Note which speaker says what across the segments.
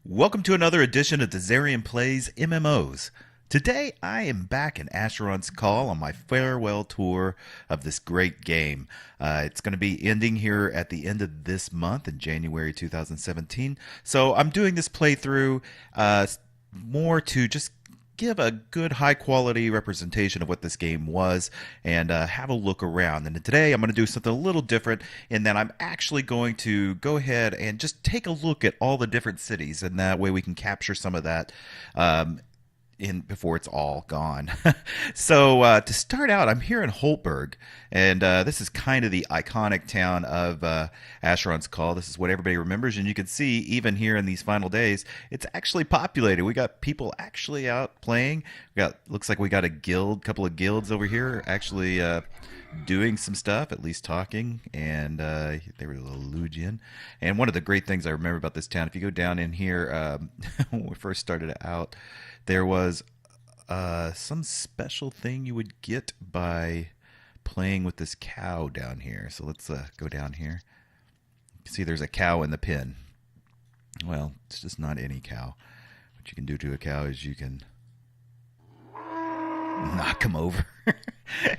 Speaker 1: Welcome to another edition of Dizzarian Plays MMOs. Today I am back in Asheron's Call on my farewell tour of this great game. It's going to be ending here at the end of this month in January 2017. So I'm doing this playthrough more to just give a good high quality representation of what this game was and have a look around. And today I'm going to do something a little different in that I'm actually going to go ahead and just take a look at all the different cities, and that way we can capture some of that in before it's all gone. So to start out, I'm here in Holtberg, and this is kind of the iconic town of Asheron's Call. This is what everybody remembers, and you can see even here in these final days, it's actually populated. We got people actually out playing. Looks like we got a guild, couple of guilds over here actually doing some stuff, at least talking, and they were a little Lugian. And one of the great things I remember about this town, if you go down in here, when we first started out, there was some special thing you would get by playing with this cow down here. So let's go down here. You can see there's a cow in the pen. Well, it's just not any cow. What you can do to a cow is you can knock him over.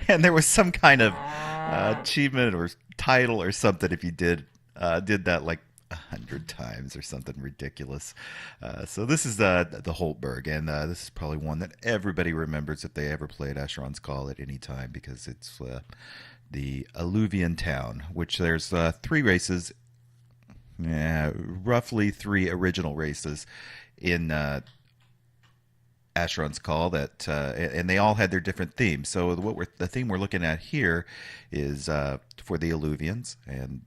Speaker 1: And there was some kind of achievement or title or something if you did that like 100 times or something ridiculous. So this is the Holtberg, and this is probably one that everybody remembers if they ever played Asheron's Call at any time, because it's the alluvian town, which there's three races, roughly three original races in Asheron's Call, that and they all had their different themes. So the theme we're looking at here is for the alluvians, and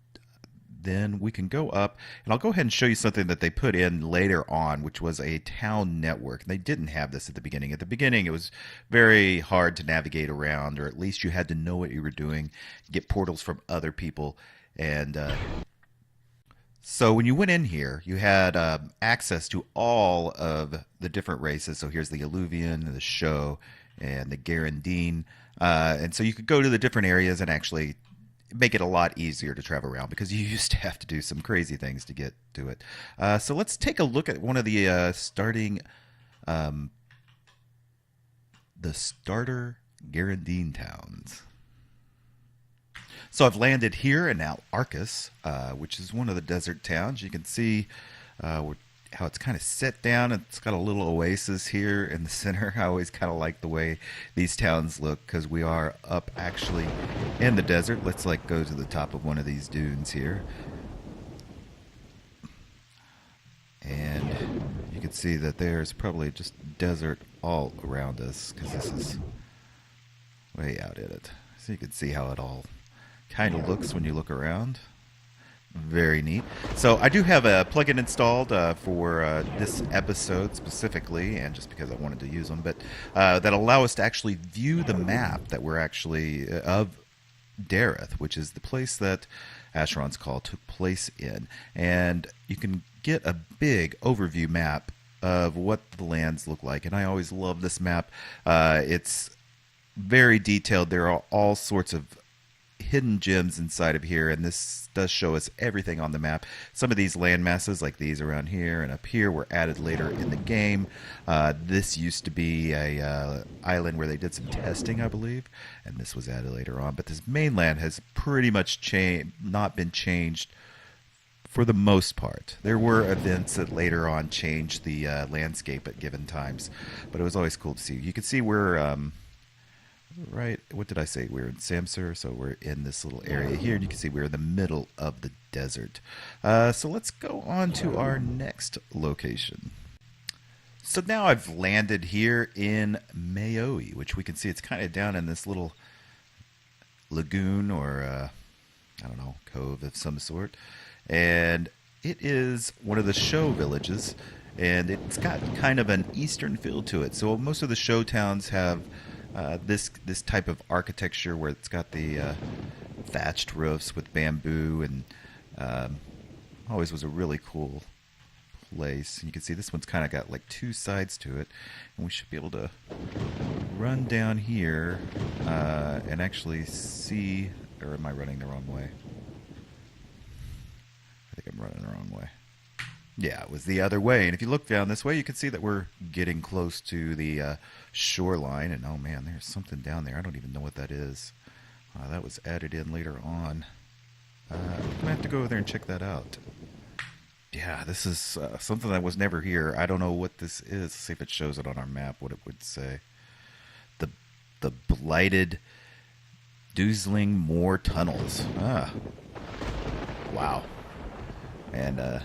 Speaker 1: then we can go up, and I'll go ahead and show you something that they put in later on, which was a town network. And they didn't have this at the beginning. At the beginning, it was very hard to navigate around, or at least you had to know what you were doing, get portals from other people. And so when you went in here, you had access to all of the different races. So here's the Alluvian, the Show, and the Garandine. And so you could go to the different areas and actually make it a lot easier to travel around, because you used to have to do some crazy things to get to it. So let's take a look at one of the the starter Garandine towns. So I've landed here in Al Arcus, which is one of the desert towns. You can see how it's kind of set down. It's got a little oasis here in the center. I always kind of like the way these towns look, because we are up actually in the desert. Let's go to the top of one of these dunes here. And you can see that there's probably just desert all around us, because this is way out in it. So you can see how it all kind of looks when you look around. Very neat. So I do have a plugin installed for this episode specifically, and just because I wanted to use them, but that allow us to actually view the map that we're actually of Dereth, which is the place that Asheron's Call took place in. And you can get a big overview map of what the lands look like. And I always love this map. It's very detailed. There are all sorts of hidden gems inside of here, and this does show us everything on the map. Some of these land masses, like these around here and up here, were added later in the game. This used to be a island where they did some testing, I believe, and this was added later on. But this mainland has pretty much not been changed for the most part. There were events that later on changed the landscape at given times, but it was always cool to see. You can see we're right, what did I say? We're in Samsur, so we're in this little area here, and you can see we're in the middle of the desert. So let's go on to our next location. So now I've landed here in Maoi, which we can see it's kind of down in this little lagoon, or I don't know, cove of some sort. And it is one of the show villages, and it's got kind of an eastern feel to it. So most of the show towns have this type of architecture, where it's got the thatched roofs with bamboo, and always was a really cool place. And you can see this one's kind of got like two sides to it, and we should be able to run down here and actually see, or am I running the wrong way? I think I'm running the wrong way. Yeah, it was the other way. And if you look down this way, you can see that we're getting close to the shoreline. And oh man, there's something down there. I don't even know what that is. That was added in later on. I'm going to have to go over there and check that out. Yeah, this is something that was never here. I don't know what this is. Let's see if it shows it on our map, what it would say. The the blighted Doozling Moor Tunnels. Ah, wow. And I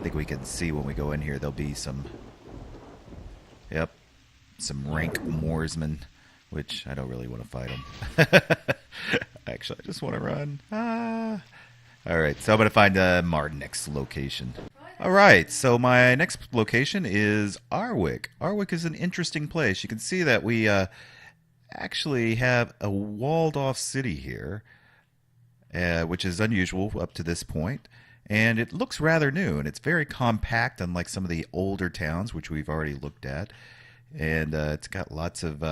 Speaker 1: think we can see when we go in here, there'll be some, yep, some rank moorsmen, which I don't really want to fight them. Actually, I just want to run. Ah. All right, so I'm going to find my next location. All right, so my next location is Arwick. Arwick is an interesting place. You can see that we actually have a walled-off city here, which is unusual up to this point. And it looks rather new, and it's very compact, unlike some of the older towns, which we've already looked at. And it's got lots of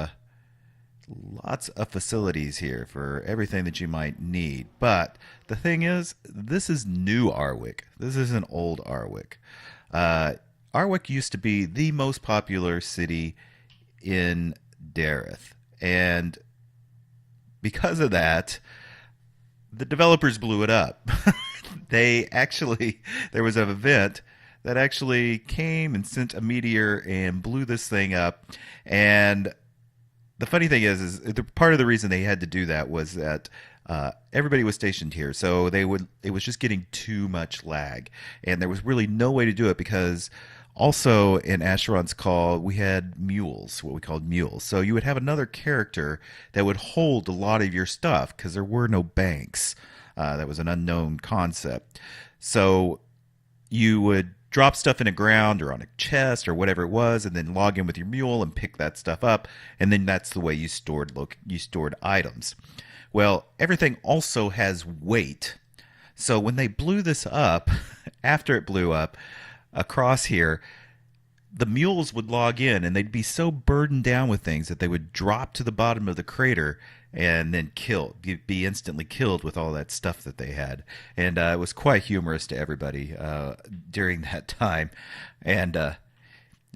Speaker 1: facilities here for everything that you might need. But the thing is, this is new Arwick. This isn't old Arwick. Arwick used to be the most popular city in Dereth. And because of that, the developers blew it up. There was an event that actually came and sent a meteor and blew this thing up. And the funny thing is part of the reason they had to do that was that everybody was stationed here, so it was just getting too much lag, and there was really no way to do it because also in Asheron's call we had mules, what we called mules. So you would have another character that would hold a lot of your stuff because there were no banks. That was an unknown concept. So you would drop stuff in the ground or on a chest or whatever it was, and then log in with your mule and pick that stuff up, and then that's the way you stored items. Well, everything also has weight. So when they blew this up, after it blew up across here, the mules would log in and they'd be so burdened down with things that they would drop to the bottom of the crater and then be instantly killed with all that stuff that they had. And it was quite humorous to everybody during that time. And it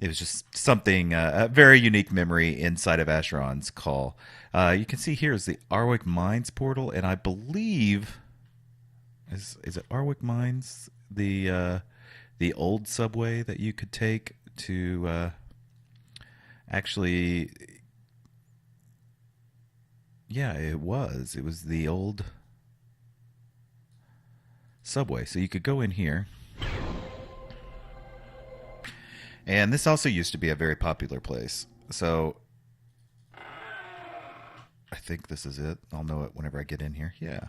Speaker 1: was just something, a very unique memory inside of Asheron's call. You can see here is the Arwick Mines portal, and I believe, is it Arwick Mines, the old subway that you could take to actually... Yeah, it was. It was the old subway. So you could go in here. And this also used to be a very popular place. So I think this is it. I'll know it whenever I get in here. Yeah.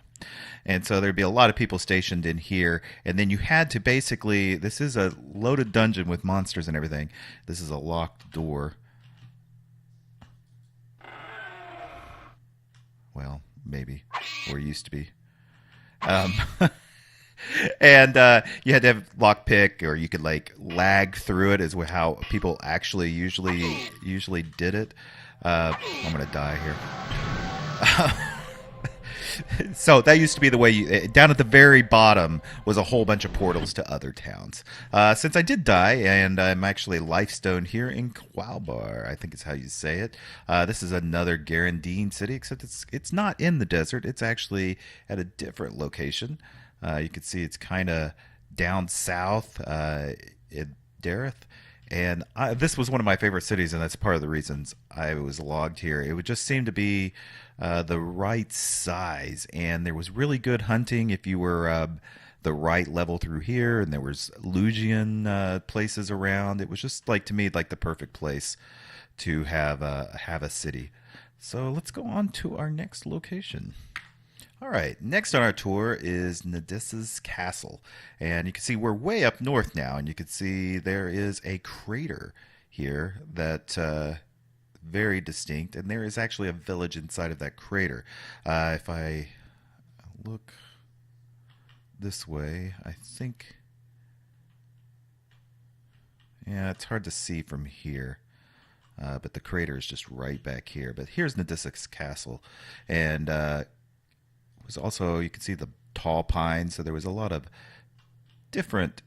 Speaker 1: And so there'd be a lot of people stationed in here. And then you had to basically... This is a loaded dungeon with monsters and everything. This is a locked door. Well, maybe, or used to be. And you had to have lockpick, or you could like lag through it, is how people actually usually did it. I'm gonna die here. So that used to be the way down at the very bottom was a whole bunch of portals to other towns. Since I did die, and I'm actually lifestone here in Qualbar, I think is how you say it. This is another Garandine city, except it's not in the desert. It's actually at a different location. You can see it's kind of down south in Dereth. And this was one of my favorite cities, and that's part of the reasons I was logged here. It would just seem to be the right size, and there was really good hunting if you were the right level through here, and there was Lugian places around. It was just like, to me, like the perfect place to have a city. So let's go on to our next location. All right, next on our tour is Nadissa's Castle. And you can see we're way up north now, and you can see there is a crater here that very distinct, and there is actually a village inside of that crater. If I look this way, I think... Yeah, it's hard to see from here. But the crater is just right back here. But here's Nadissa's Castle. And... was also, you can see the tall pines, so there was a lot of different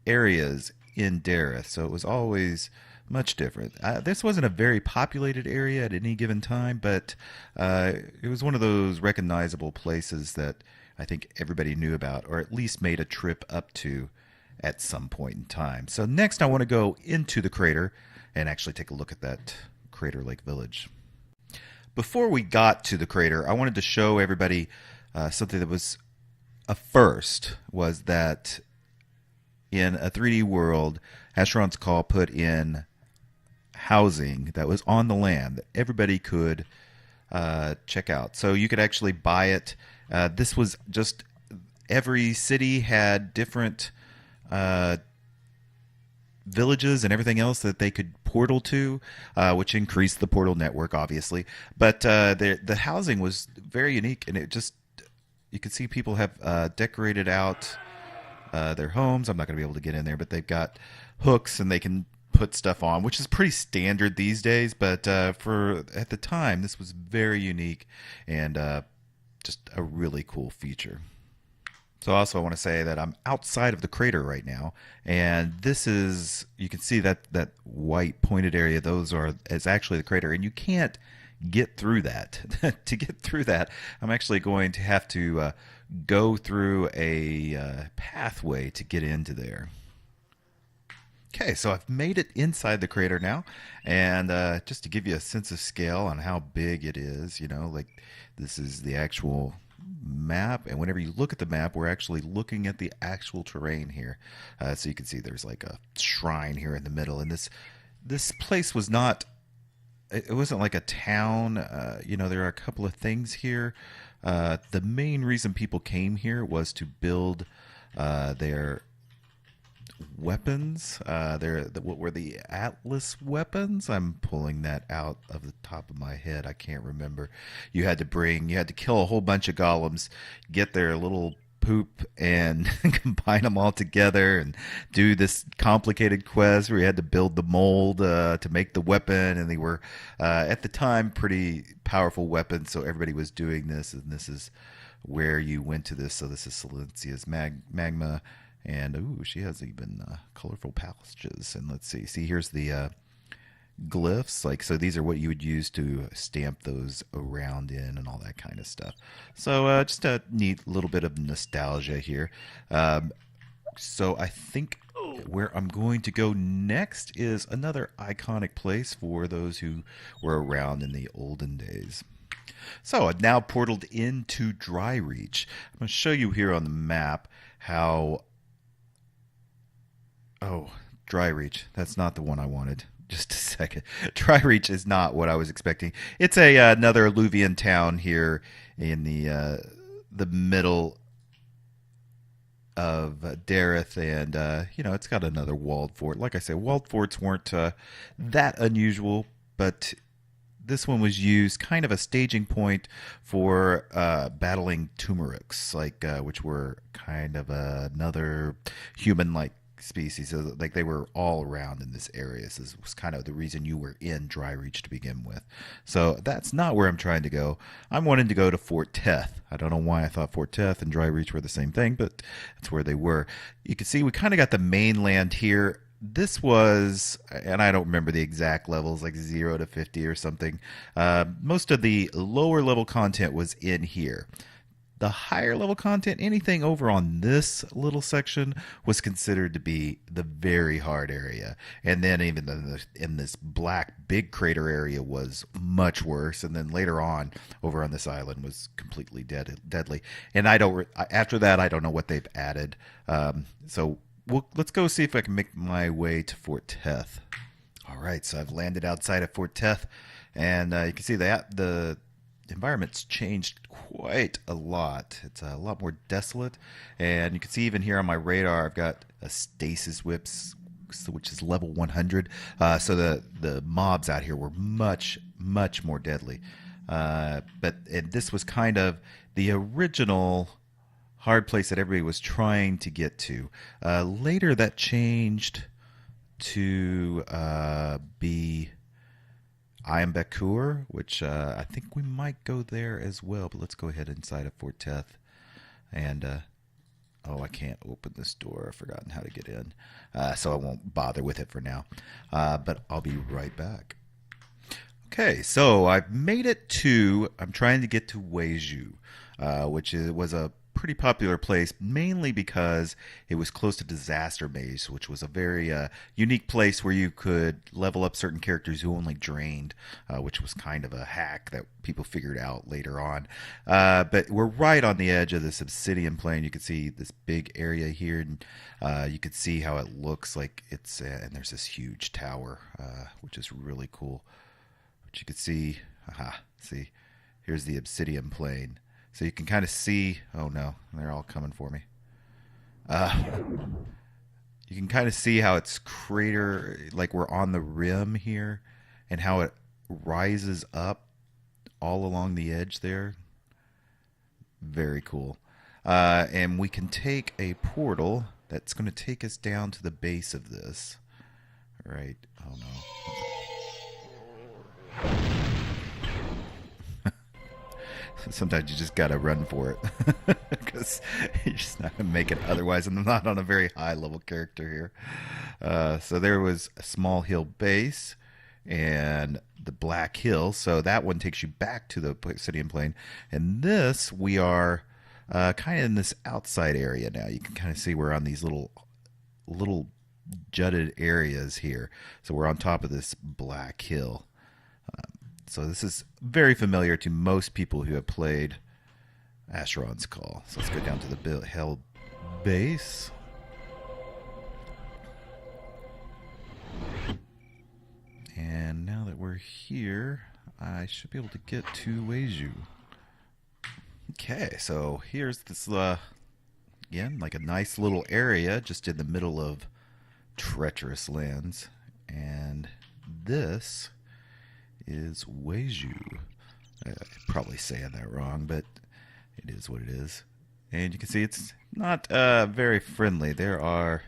Speaker 1: areas in Dereth, so it was always much different. This wasn't a very populated area at any given time, but it was one of those recognizable places that I think everybody knew about, or at least made a trip up to at some point in time. So next, I want to go into the crater and actually take a look at that Crater Lake Village. Before we got to the crater, I wanted to show everybody something that was a first, was that in a 3D world, Asheron's Call put in housing that was on the land that everybody could check out. So you could actually buy it. This was just every city had different villages and everything else that they could portal to, which increased the portal network, obviously. But the housing was very unique, and it just, you could see people have decorated out their homes. I'm not going to be able to get in there, but they've got hooks and they can put stuff on, which is pretty standard these days. But for at the time, this was very unique and just a really cool feature. So also I want to say that I'm outside of the crater right now, and this is, you can see that white pointed area, is actually the crater, and you can't get through that. To get through that, I'm actually going to have to go through a pathway to get into there. Okay, so I've made it inside the crater now, and just to give you a sense of scale on how big it is, like this is the actual map, and whenever you look at the map, we're actually looking at the actual terrain here. So you can see there's like a shrine here in the middle, and this place was not, it wasn't like a town. There are a couple of things here. The main reason people came here was to build their weapons. What were the Atlas weapons? I'm pulling that out of the top of my head. I can't remember. You had to kill a whole bunch of golems, get their little poop, and combine them all together and do this complicated quest where you had to build the mold to make the weapon, and they were at the time pretty powerful weapons, so everybody was doing this, and this is where you went to this. So this is Silencia's magma. And ooh, she has even colorful patches. And let's see. Here's the glyphs. So these are what you would use to stamp those around in and all that kind of stuff. So just a neat little bit of nostalgia here. So I think where I'm going to go next is another iconic place for those who were around in the olden days. So I've now portaled into Dry Reach. I'm going to show you here on the map how... Oh, Dry Reach. That's not the one I wanted. Just a second. Dry Reach is not what I was expecting. It's another alluvian town here in the middle of Dereth, and it's got another walled fort. Like I said, walled forts weren't that unusual, but this one was used kind of a staging point for battling Turmerics, which were kind of another human-like species. So they were all around in this area. So this was kind of the reason you were in Dry Reach to begin with. So that's not where I'm trying to go. I'm wanting to go to Fort Teth. I don't know why I thought Fort Teth and Dry Reach were the same thing, but that's where they were. You can see we kind of got the mainland here. This was, and I don't remember the exact levels, like 0 to 50 or something. Most of the lower level content was in here. The higher level content, anything over on this little section, was considered to be the very hard area. And then even in this black big crater area was much worse. And then later on, over on this island, was completely deadly. And after that, I don't know what they've added. Let's go see if I can make my way to Fort Teth. All right, so I've landed outside of Fort Teth, and you can see that the environment's changed quite a lot. It's a lot more desolate, and you can see even here on my radar, I've got a stasis whips, which is level 100. So the mobs out here were much more deadly. But this was kind of the original hard place that everybody was trying to get to. Later, that changed to be Iambekur, which I think we might go there as well. But let's go ahead inside of Fort Teth and Oh, I can't open this door. I've forgotten how to get in. So I won't bother with it for now. But I'll be right back. Okay, so I've made it to. I'm trying to get to Weiju, was a pretty popular place, mainly because it was close to Disaster Maze, which was a very unique place where you could level up certain characters who only drained, which was kind of a hack that people figured out later on. But we're right on the edge of this obsidian plain. You can see this big area here, and you can see how it looks like it's. And there's this huge tower, which is really cool. But you can see, see, here's the obsidian plain. So you can kind of see, oh no, they're all coming for me. You can kind of see how it's crater, like we're on the rim here, and how it rises up all along the edge there. Very cool. And we can take a portal that's going to take us down to the base of this. Right. Oh no. Sometimes you just gotta run for it because you're just not gonna make it otherwise. I'm not on a very high level character here. So there was a small hill base and the Black Hill. So that one takes you back to the obsidian plain. And this, we are kind of in this outside area now. You can kind of see we're on these little jutted areas here. So we're on top of this Black Hill. So this is very familiar to most people who have played Asheron's Call. So let's go down to the Hell base. And now that we're here, I should be able to get to Weiju. Okay, so here's this, again, like a nice little area just in the middle of treacherous lands. And this is Weiju. Probably saying that wrong, but it is what it is. And you can see it's not very friendly. There are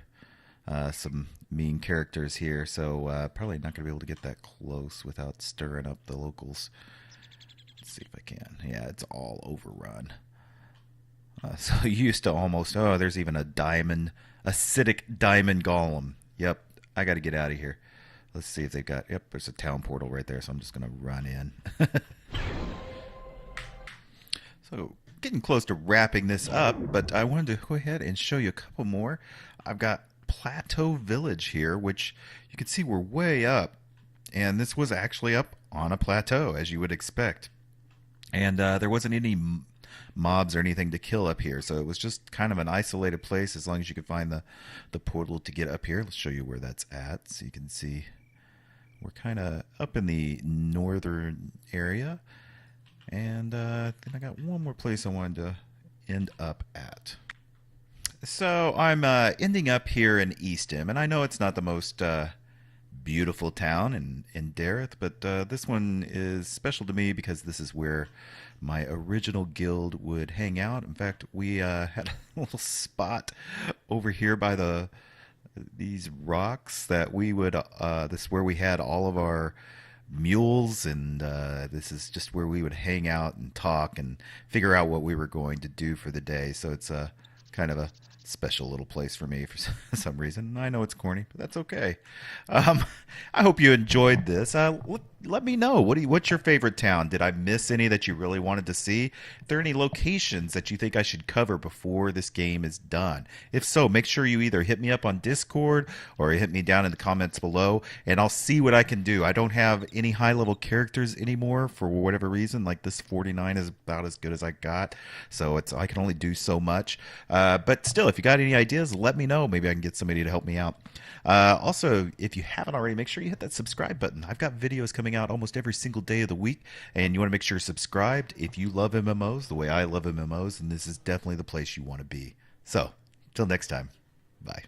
Speaker 1: some mean characters here, so probably not going to be able to get that close without stirring up the locals. Let's see if I can. Yeah, it's all overrun. So used to almost... Oh, there's even a acidic diamond golem. Yep, I got to get out of here. Let's see if they've got... Yep, there's a town portal right there, so I'm just going to run in. So, getting close to wrapping this up, but I wanted to go ahead and show you a couple more. I've got Plateau Village here, which you can see we're way up. And this was actually up on a plateau, as you would expect. And there wasn't any mobs or anything to kill up here, so it was just kind of an isolated place as long as you could find the portal to get up here. Let's show you where that's at, so you can see we're kind of up in the northern area. And then I got one more place I wanted to end up at. So I'm ending up here in Eastham, and I know it's not the most beautiful town in Dereth, but this one is special to me because this is where my original guild would hang out. In fact, we had a little spot over here by these rocks that we would this is where we had all of our mules, and this is just where we would hang out and talk and figure out what we were going to do for the day. So it's a kind of a special little place for me for some reason. I know it's corny, but that's okay. I hope you enjoyed this. Let me know. What's your favorite town? Did I miss any that you really wanted to see? If there are any locations that you think I should cover before this game is done? If so, make sure you either hit me up on Discord or hit me down in the comments below, and I'll see what I can do. I don't have any high-level characters anymore for whatever reason. Like this 49 is about as good as I got, so I can only do so much. But still, if you got any ideas, let me know. Maybe I can get somebody to help me out. Also, if you haven't already, make sure you hit that subscribe button. I've got videos coming out almost every single day of the week, and you want to make sure you're subscribed if you love MMOs the way I love MMOs, and this is definitely the place you want to be. So, till next time, bye.